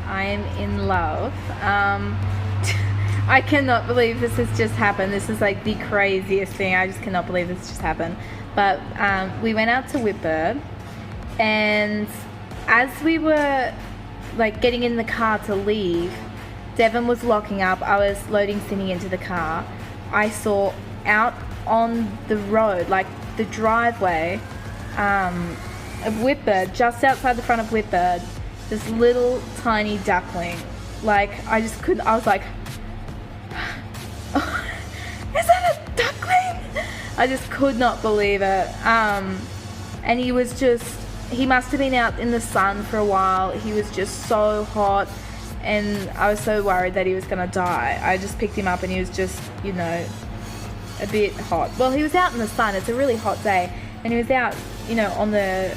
I am in love. I cannot believe this has just happened. This is like the craziest thing. I just cannot believe this just happened. But we went out to Whipbird, and as we were like getting in the car to leave, Devon was locking up. I was loading Cindy into the car. I saw out on the road, like the driveway of Whipbird, just outside the front of Whipbird, this little tiny duckling. Like, I just couldn't, I was like, oh, is that a duckling? I just could not believe it. And he was just, he must have been out in the sun for a while. He was just so hot, and I was so worried that he was gonna die. I just picked him up and he was just, you know, a bit hot. Well, he was out in the sun. It's a really hot day, and he was out, you know, on the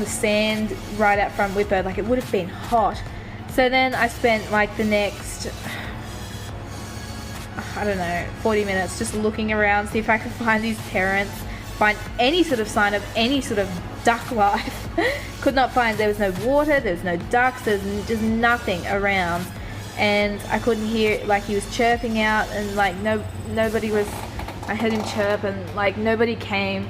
sand right out front Whipbird. Like, it would have been hot. So then I spent like the next, I don't know, 40 minutes just looking around, see if I could find his parents, find any sort of sign of any sort of duck life. Could not find. There was no water, there was no ducks, there was just nothing around. And I couldn't hear, like, he was chirping out, and like nobody was, I heard him chirp, and like nobody came,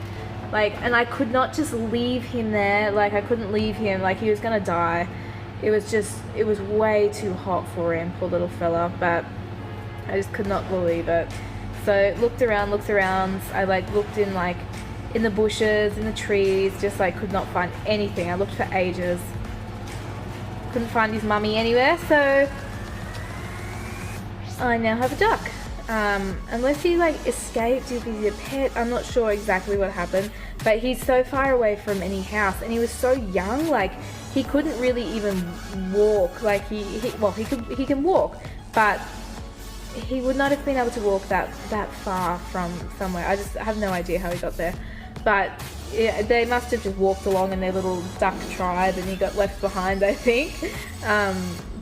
like, and I could not just leave him there. Like, I couldn't leave him, like he was gonna die. It was just, it was way too hot for him, poor little fella. But I just could not believe it. So looked around, I like looked in, like in the bushes, in the trees, just like could not find anything. I looked for ages, couldn't find his mummy anywhere. So I now have a duck. Unless he like escaped, if he's a pet, I'm not sure exactly what happened, but he's so far away from any house, and he was so young, like he couldn't really even walk. Like he can walk, but he would not have been able to walk that far from somewhere. I just have no idea how he got there, but yeah, they must have just walked along in their little duck tribe, and he got left behind, I think.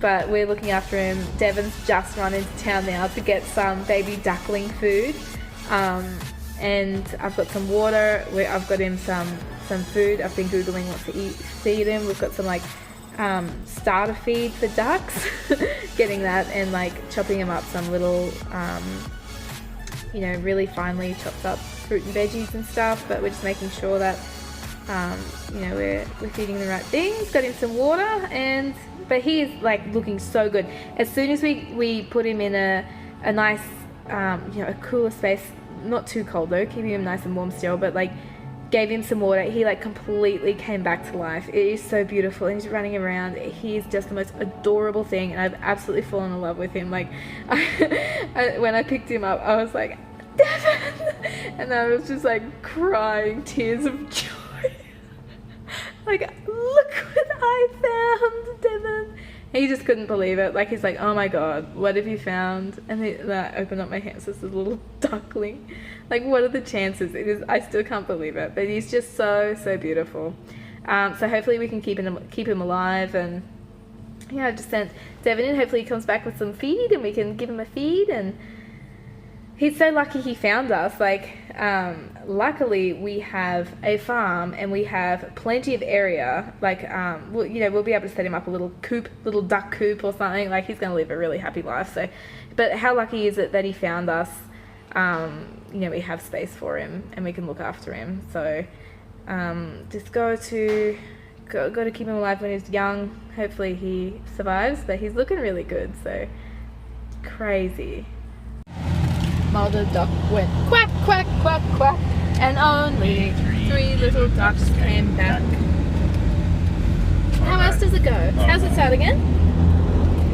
But we're looking after him. Devon's just run into town now to get some baby duckling food, and I've got some water. I've got him some food. I've been googling what to feed him. We've got some like starter feed for ducks, getting that, and like chopping him up some little you know, really finely chopped up fruit and veggies and stuff. But we're just making sure that you know, we're feeding the right things. Got him some water, but he is like looking so good. As soon as we put him in a nice you know, a cooler space, not too cold though, keeping him nice and warm still, but like gave him some water, he like completely came back to life. It is so beautiful, and he's running around. He's just the most adorable thing, and I've absolutely fallen in love with him. Like when I picked him up, I was like, Devon, and I was just like crying tears of joy. Like, look what I found, Devon. He just couldn't believe it. Like, he's like, oh my god, what have you found? And I opened up my hands, this little duckling. Like, what are the chances? It is, I still can't believe it, but he's just so beautiful. So hopefully we can keep him alive. And yeah, I just sent Devon in. Hopefully he comes back with some feed, and we can give him a feed. And he's so lucky he found us. Like, luckily we have a farm, and we have plenty of area. Like, we'll be able to set him up a little duck coop or something. Like, he's going to live a really happy life. So, but how lucky is it that he found us? You know, we have space for him, and we can look after him. So, just got to keep him alive when he's young. Hopefully he survives, but he's looking really good. So, crazy. Mother duck went quack, quack, quack, quack, and only 3 little ducks came back. How else does it go? How's it start again?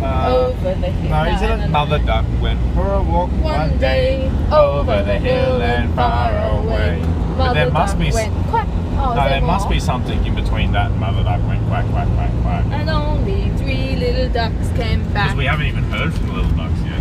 Over the hill. No, is it another duck went for a walk one day over the hill and far away? But there must be quack. Oh, no, there must be something in between that and mother duck went quack, quack, quack, quack. And only 3 little ducks came back. Because we haven't even heard from the little ducks yet.